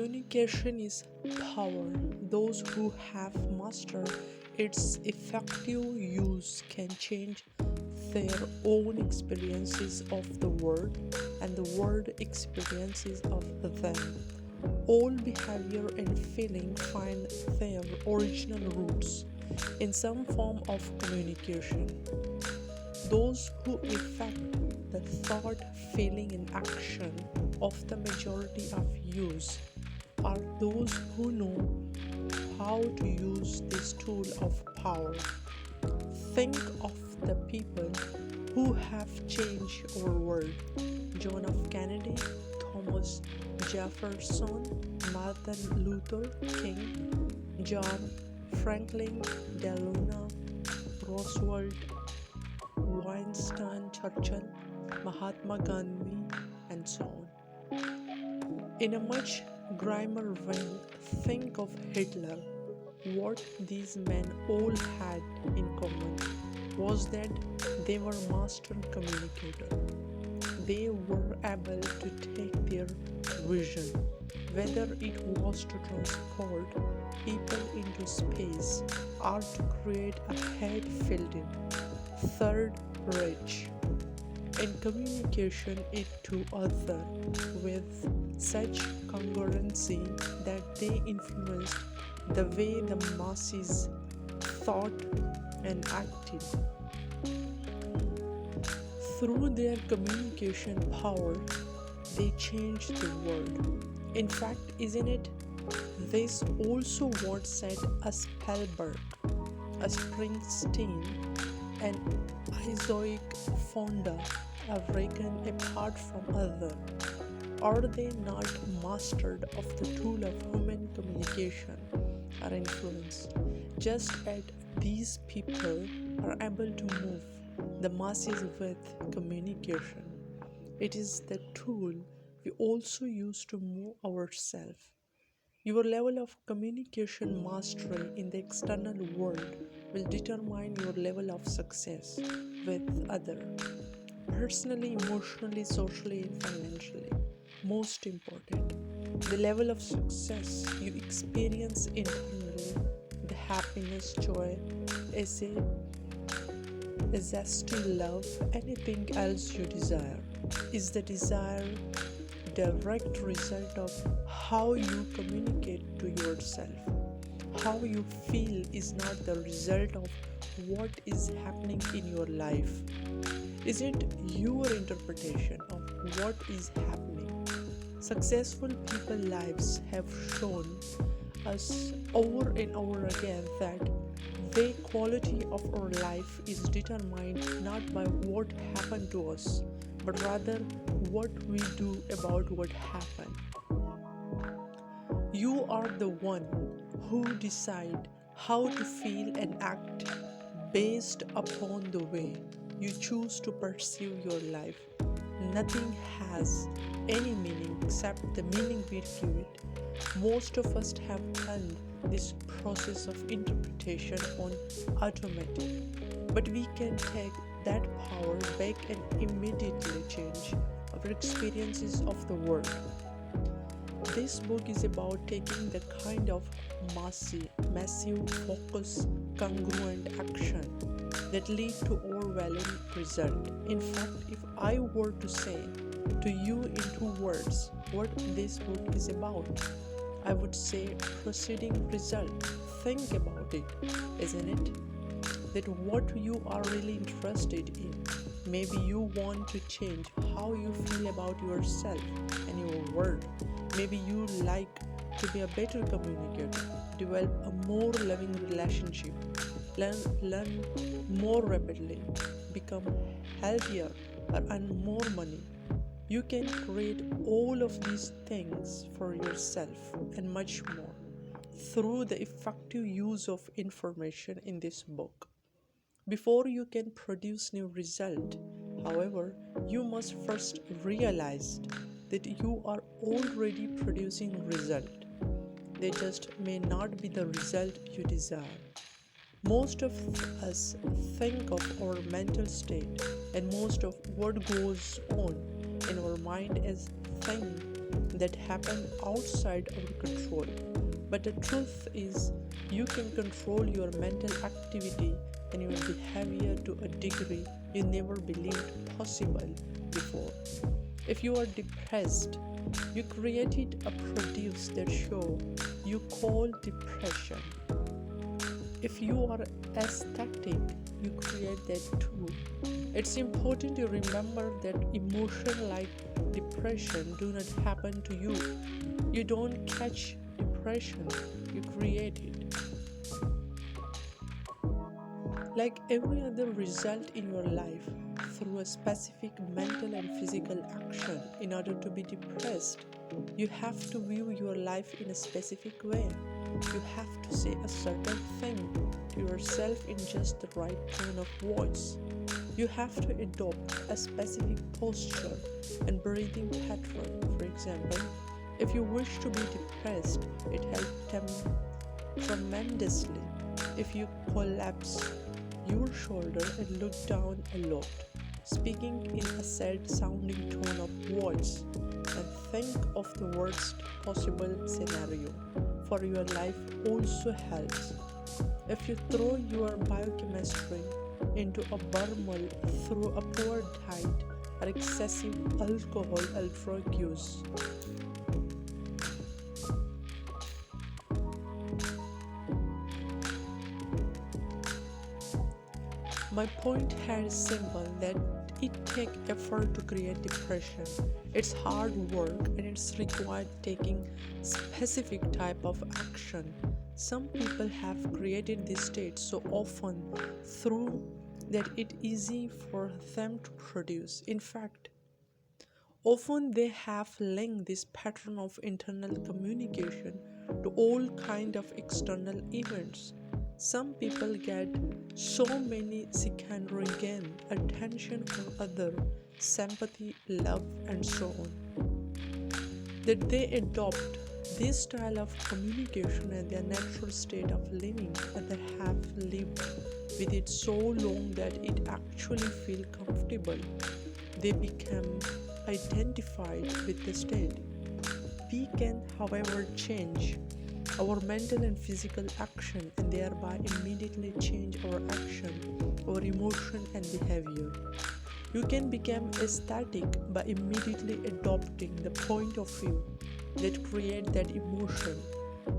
Communication is power. Those who have mastered its effective use can change their own experiences of the world and the world experiences of them. All behavior and feeling find their original roots in some form of communication. Those who effect the thought, feeling, and action of the majority of use are those who know how to use this tool of power. Think of the people who have changed our world: John F. Kennedy, Thomas Jefferson, Martin Luther King, John Franklin Delano Roosevelt, Winston Churchill, Mahatma Gandhi, and so on. In a much grimmer vein, think of Hitler. What these men all had in common was that they were master communicators. They were able to take their vision, whether it was to transport people into space or to create a head filled in Third Reich, and communication it to others with such congruency that they influenced the way the masses thought and acted. Through their communication power, they changed the world. In fact, isn't it? This also what set a Spielberg, a Springsteen, and Isaac Fonda are reckoned apart from others. Are they not mastered of the tool of human communication or influence? Just as these people are able to move the masses with communication, it is the tool we also use to move ourselves. Your level of communication mastery in the external world will determine your level of success with others, personally, emotionally, socially, and financially. Most important, the level of success you experience internally, the happiness, joy, a zesty love, anything else you desire, is the desire direct result of how you communicate to yourself. How you feel is not the result of what is happening in your life. Is it your interpretation of what is happening? Successful people's lives have shown us over and over again that the quality of our life is determined not by what happened to us, but rather what we do about what happened. You are the one who decide how to feel and act based upon the way you choose to pursue your life. Nothing has any meaning except the meaning we give it. Most of us have done this process of interpretation on automatic, but we can take that power back and immediately change our experiences of the world. This book is about taking the kind of massive focus, congruent action that lead to overwhelming result. In fact, if I were to say to you in 2 words what this book is about, I would say proceeding result. Think about it, isn't it? That what you are really interested in. Maybe you want to change how you feel about yourself and your world. Maybe you like to be a better communicator, develop a more loving relationship, learn more rapidly, become healthier, or earn more money. You can create all of these things for yourself and much more through the effective use of information in this book. Before you can produce new result, however, you must first realize that you are already producing result. They just may not be the result you desire. Most of us think of our mental state and most of what goes on in our mind as things that happen outside our control. But the truth is, you can control your mental activity and your behavior to a degree you never believed possible before. If you are depressed, you created a produce that show you call depression. If you are aesthetic, you create that too. It's important to remember that emotions like depression do not happen to you. You don't catch depression, you create it. Like every other result in your life, through a specific mental and physical action, in order to be depressed, you have to view your life in a specific way. You have to say a certain thing to yourself in just the right tone of voice. You have to adopt a specific posture and breathing pattern. For example, if you wish to be depressed, it helps tremendously if you collapse your shoulder and look down a lot, speaking in a sad sounding tone of voice, and think of the worst possible scenario for your life also helps. If you throw your biochemistry into a burmoil through a poor diet or excessive alcohol or drug use, my point here is simple, that it takes effort to create depression. It's hard work and it's required taking specific type of action. Some people have created this state so often through that it's easy for them to produce. In fact, often they have linked this pattern of internal communication to all kind of external events. Some people get so many secondary gain, attention from others, sympathy, love, and so on, that they adopt this style of communication as their natural state of living, and they have lived with it so long that it actually feels comfortable. They become identified with the state. We can, however, change our mental and physical action and thereby immediately change our action, our emotion and behavior. You can become ecstatic by immediately adopting the point of view that create that emotion.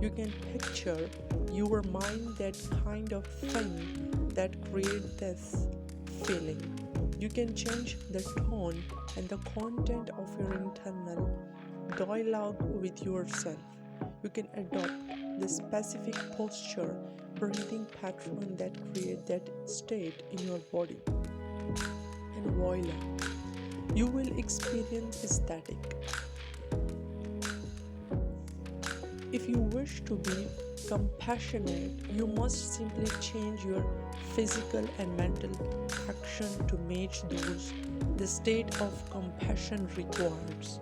You can picture your mind that kind of thing that create this feeling. You can change the tone and the content of your internal dialogue with yourself. You can adopt the specific posture, breathing pattern that create that state in your body. And voila, you will experience ecstatic. If you wish to be compassionate, you must simply change your physical and mental action to match those the state of compassion requires.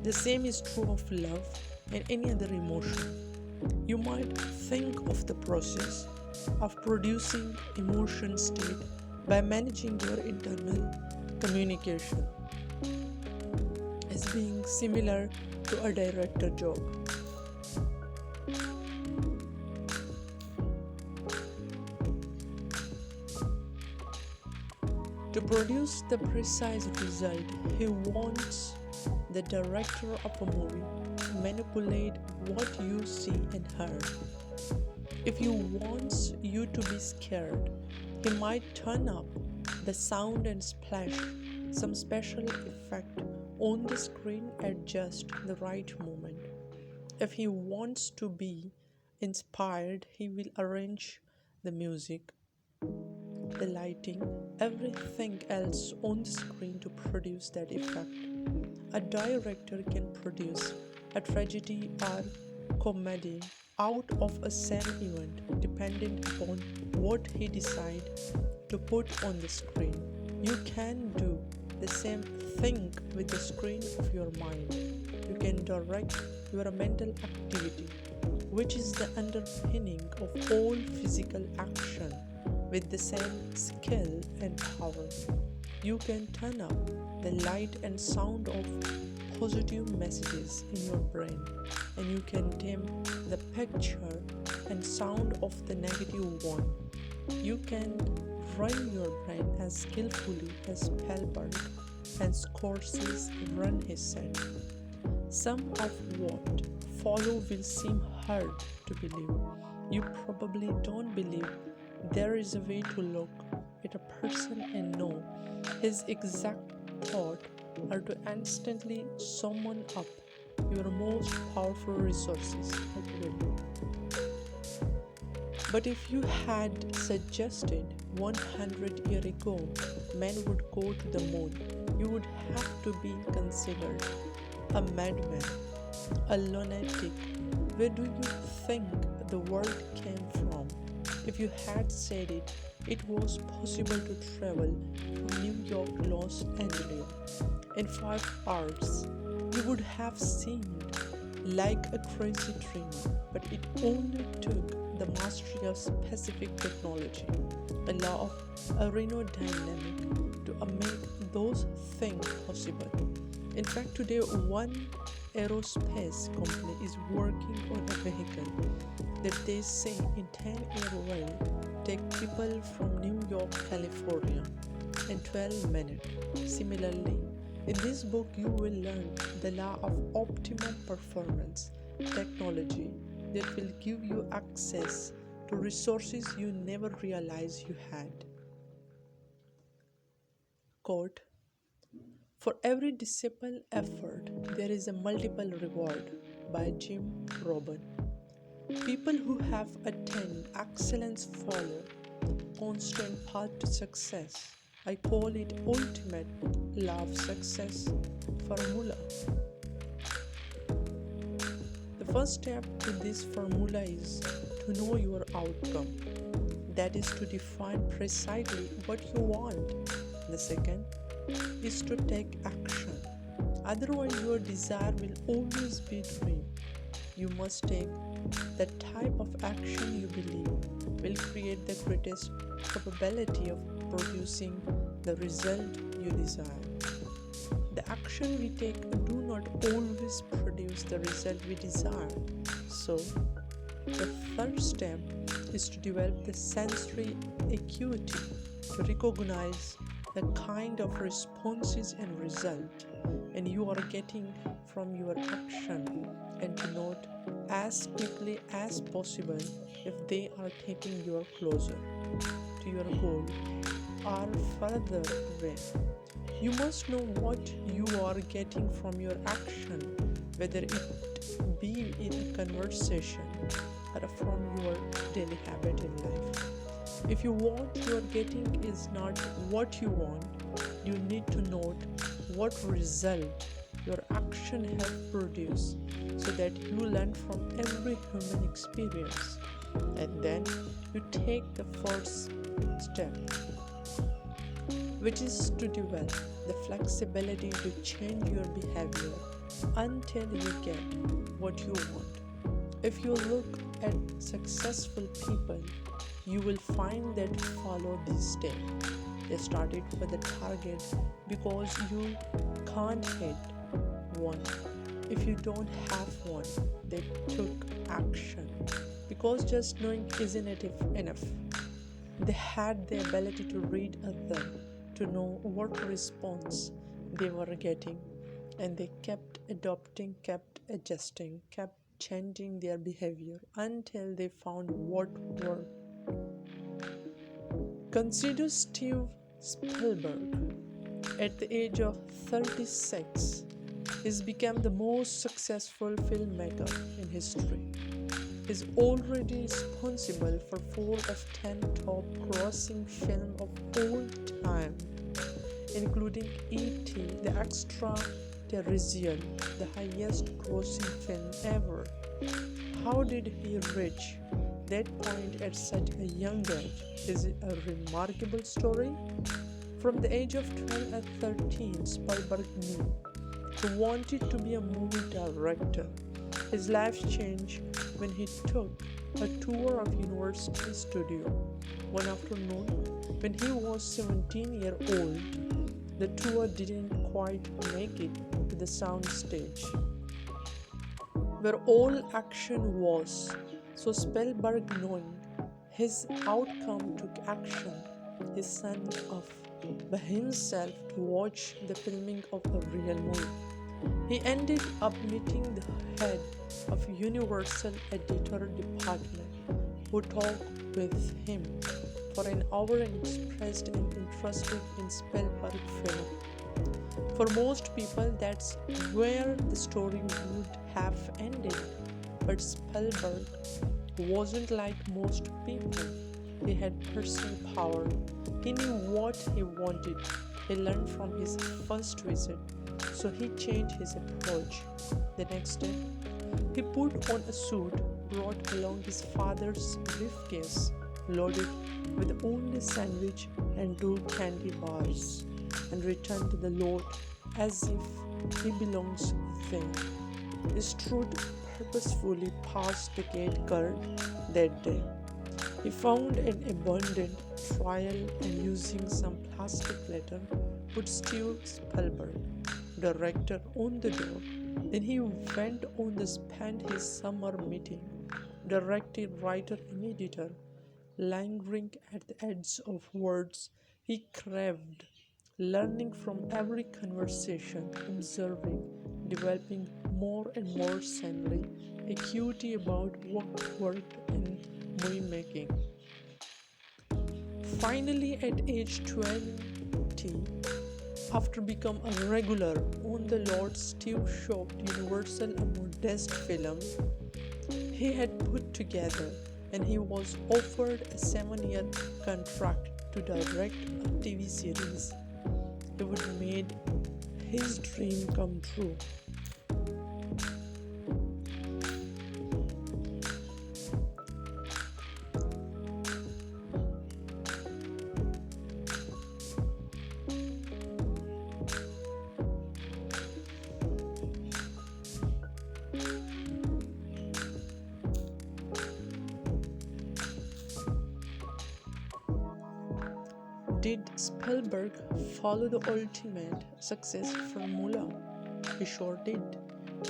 The same is true of love and any other emotion. You might think of the process of producing emotion state by managing your internal communication as being similar to a director job. To produce the precise result, he wants the director of a movie to manipulate what you see and hear. If he wants you to be scared, he might turn up the sound and splash some special effect on the screen at just the right moment. If he wants to be inspired, he will arrange the music, the lighting, everything else on the screen to produce that effect. A director can produce a tragedy or comedy out of a same event, depending upon what he decides to put on the screen. You can do the same thing with the screen of your mind. You can direct your mental activity, which is the underpinning of all physical action, with the same skill and power. You can turn up the light and sound of positive messages in your brain, and you can dim the picture and sound of the negative one. You can run your brain as skillfully as Spielberg and Scorsese run his set. Some of what follow will seem hard to believe. You probably don't believe there is a way to look at a person and know his exact thought, or to instantly summon up your most powerful resources at will. But if you had suggested 100 years ago men would go to the moon, you would have to be considered a madman, a lunatic. Where do you think the world came from? If you had said it was possible to travel from New York to Los Angeles in 5 hours, you would have seemed like a crazy dreamer. But it only took the mastery of specific technology, a law of aerodynamics, to make those things possible. In fact, today one aerospace company is working on a vehicle that they say in 10 years will take people from New York, California in 12 minutes. Similarly, in this book you will learn the law of optimum performance technology that will give you access to resources you never realized you had. Quote, "For every disciple effort, there is a multiple reward," by Jim Robbins. People who have attained excellence follow constant path to success. I call it ultimate love success formula. The first step to this formula is to know your outcome. That is to define precisely what you want. The second is to take action. Otherwise, your desire will always be dream. You must take the type of action you believe will create the greatest probability of producing the result you desire. The action we take do not always produce the result we desire. So, the third step is to develop the sensory acuity to recognize the kind of responses and result and you are getting from your action, and to note as quickly as possible if they are taking you closer to your goal or further away. You must know what you are getting from your action, whether it be in a conversation or from your daily habit in life. If what you are getting is not what you want, you need to note what result your action have produced so that you learn from every human experience, and then you take the first step, which is to develop the flexibility to change your behavior until you get what you want. If you look at successful people, you will find that follow this step. They started with a target because you can't hit one if you don't have one. They took action because just knowing isn't enough. They had the ability to read others, to know what response they were getting, and they kept adopting, kept adjusting, kept changing their behavior until they found what worked. Consider Steve Spielberg. At the age of 36, he's become the most successful filmmaker in history. He's already responsible for 4 of 10 top grossing films of all time, including E.T. the Extraterrestrial, the highest grossing film ever. How did he reach that point at such a young age? Is it a remarkable story? From the age of 12 and 13, Spielberg knew he wanted to be a movie director. His life changed when he took a tour of university studio. One afternoon, when he was 17 years old, The tour didn't quite make it to the sound stage, where all action was. So Spielberg, knowing his outcome, took action. He sent off by himself to watch the filming of a real movie. He ended up meeting the head of Universal editor department, who talked with him for an hour and expressed an interest in Spielberg film. For most people, that's where the story would have ended. But Spielberg wasn't like most people. He had personal power. He knew what he wanted. He learned from his first visit, so he changed his approach. The next day, he put on a suit, brought along his father's briefcase, loaded with only sandwich and 2 candy bars, and returned to the lot as if he belongs there. He strode purposefully past the gate guard that day. He found an abandoned trial and, using some plastic letter, put Steve Spielberg, director, on the door. Then he went on to spend his summer meeting directing writer and editor, lingering at the edge of words he craved, learning from every conversation, observing, developing more and more sanely acuity about what worked in movie making. Finally, at age 20, after becoming a regular on the lot, Steve showed Universal a modest film he had put together, and he was offered a 7-year contract to direct a TV series. It would have made his dream come true. Did Spielberg follow the ultimate success formula? He sure did.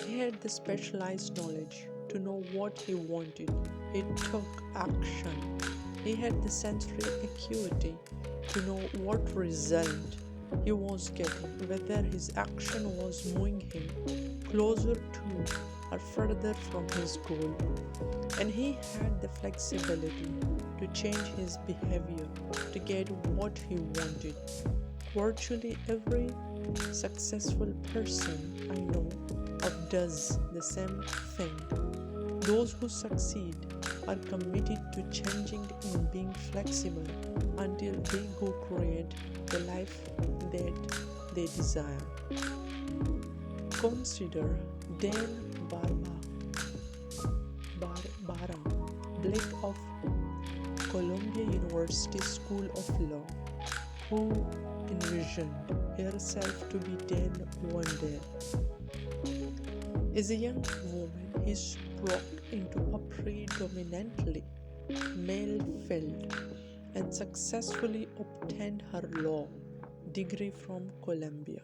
He had the specialized knowledge to know what he wanted. He took action. He had the sensory acuity to know what result he was getting, whether his action was moving him closer to or further from his goal. And he had the flexibility to change his behavior to get what he wanted. Virtually every successful person I know of does the same thing. Those who succeed are committed to changing and being flexible until they go create the life that they desire. Consider Dan Barbara Blake of Columbia University School of Law, who envisioned herself to be Dan one day. As a young woman, he broke into a predominantly male field and successfully obtained her law degree from Columbia.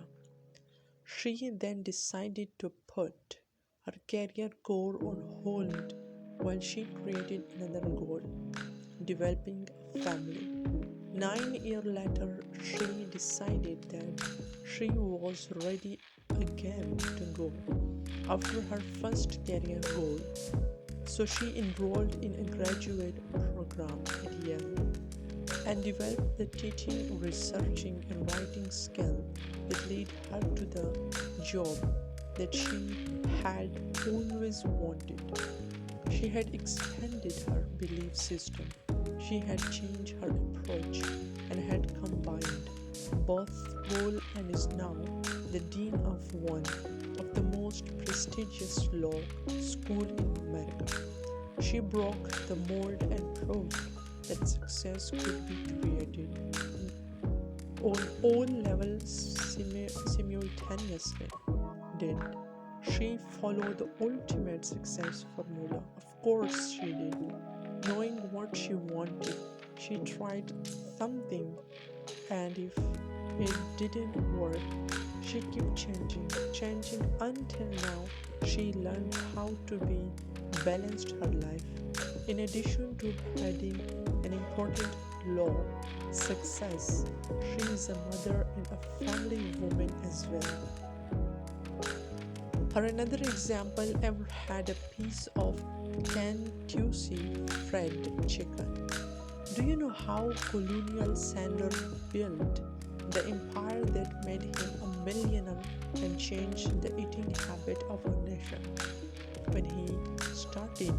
She then decided to put her career goal on hold while she created another goal, developing a family. 9 years later, she decided that she was ready again to go after her first career goal. So she enrolled in a graduate program at Yale and developed the teaching, researching, and writing skill that led her to the job that she had always wanted. She had expanded her belief system. She had changed her approach and had combined both role and is now the dean of one of the most prestigious law school in America. She broke the mold and proved that success could be created on all levels simultaneously. Did she follow the ultimate success formula? Of course she did. Knowing what she wanted, she tried something, and if it didn't work. She kept changing until now she learned how to be balanced her life. In addition to having an important law success, she is a mother and a family woman as well. Or another example, ever had a piece of Kentucky fried chicken? Do you know how Colonial Sanders built the empire that made him a millionaire and changed the eating habit of our nation? When he started,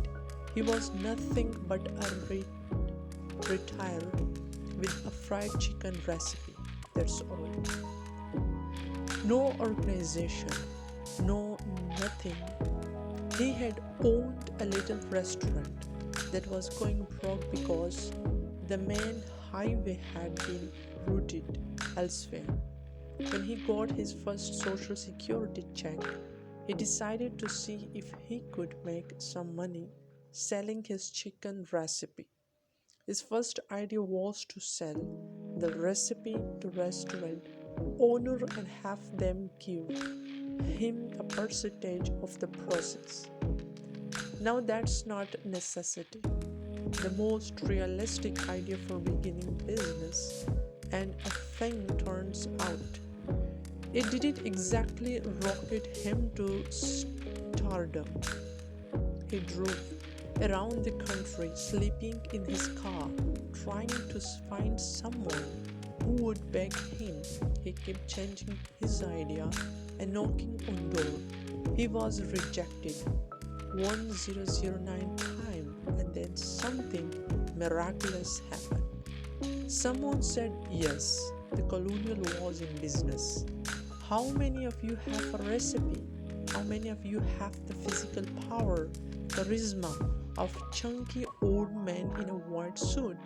he was nothing but a retire with a fried chicken recipe. That's all. No organization, no nothing. He had owned a little restaurant that was going broke because the main highway had been routed elsewhere. When he got his first social security check, he decided to see if he could make some money selling his chicken recipe. His first idea was to sell the recipe to restaurant owner and have them give him a percentage of the process. Now that's not a necessity. The most realistic idea for beginning business, and a thing turns out. It didn't exactly rocket him to stardom. He drove around the country sleeping in his car, trying to find someone who would beg him. He kept changing his idea and knocking on door. He was rejected 1009 times, and then something miraculous happened. Someone said yes, the colonial was in business. How many of you have a recipe? How many of you have the physical power, charisma of chunky old man in a white suit?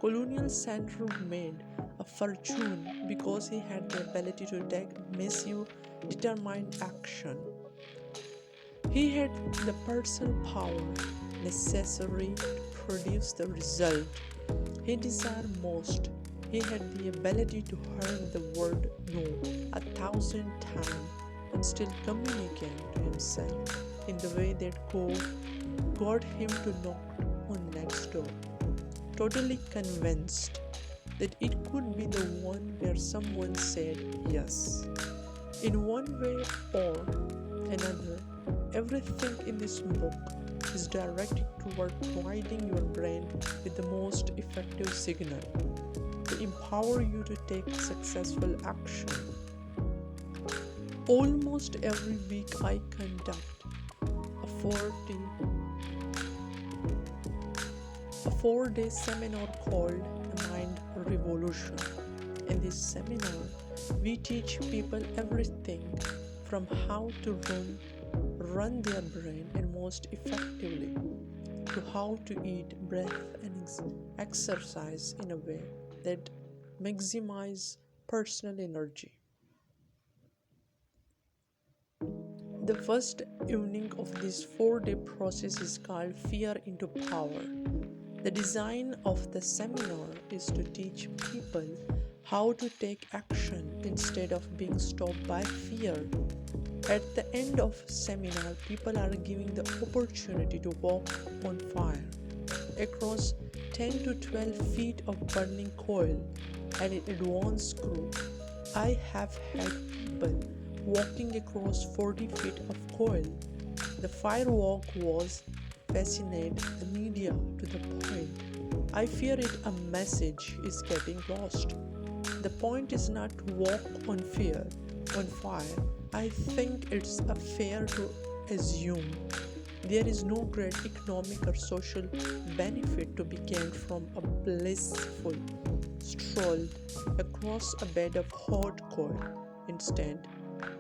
Colonial Sanders made a fortune because he had the ability to take massive, determined action. He had the personal power necessary to produce the result he desired most. He had the ability to hear the word no 1,000 times and still communicate to himself in the way that got him to knock on next door, totally convinced that it could be the one where someone said yes. In one way or another, everything in this book is directed toward providing your brain with the most effective signal to empower you to take successful action. Almost every week I conduct a 4-day seminar called The Mind Revolution. In this seminar, we teach people everything from how to run their brain and most effectively to how to eat, breathe, and exercise in a way that maximizes personal energy. The first evening of this 4-day process is called Fear into Power. The design of the seminar is to teach people how to take action instead of being stopped by fear. At the end of seminar, people are given the opportunity to walk on fire across 10 to 12 feet of burning coal and in advanced group. I have had people walking across 40 feet of coal. The fire walk was fascinated the media to the point I fear it a message is getting lost. The point is not to walk on fire. I think it's fair to assume there is no great economic or social benefit to be gained from a blissful stroll across a bed of hot coal. Instead,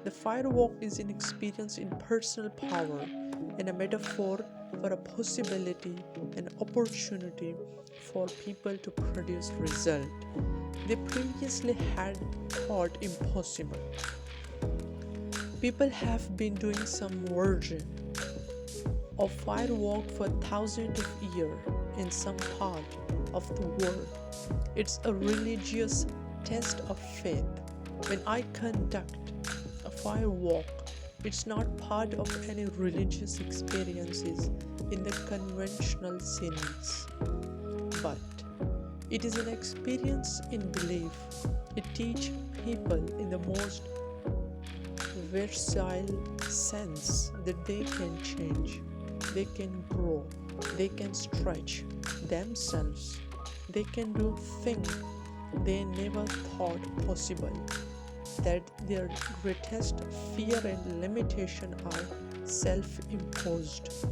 the firewalk is an experience in personal power and a metaphor for a possibility and opportunity for people to produce result they previously had thought impossible. People have been doing some version of firewalk for thousands of years in some part of the world. It's a religious test of faith. When I conduct a fire walk, it's not part of any religious experiences in the conventional sense, but it is an experience in belief. It teaches people in the most versatile sense that they can change, they can grow, they can stretch themselves, they can do things they never thought possible, that their greatest fear and limitation are self-imposed.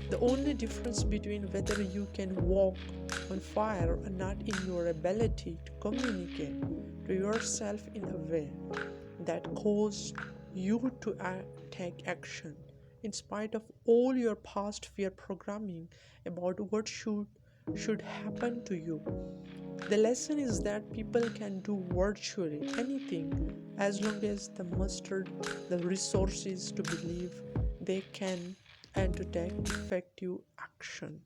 The only difference between whether you can walk on fire or not in your ability to communicate to yourself in a way that causes you to take action in spite of all your past fear programming about what should happen to you. The lesson is that people can do virtually anything as long as they muster the resources to believe they can and to take effective action.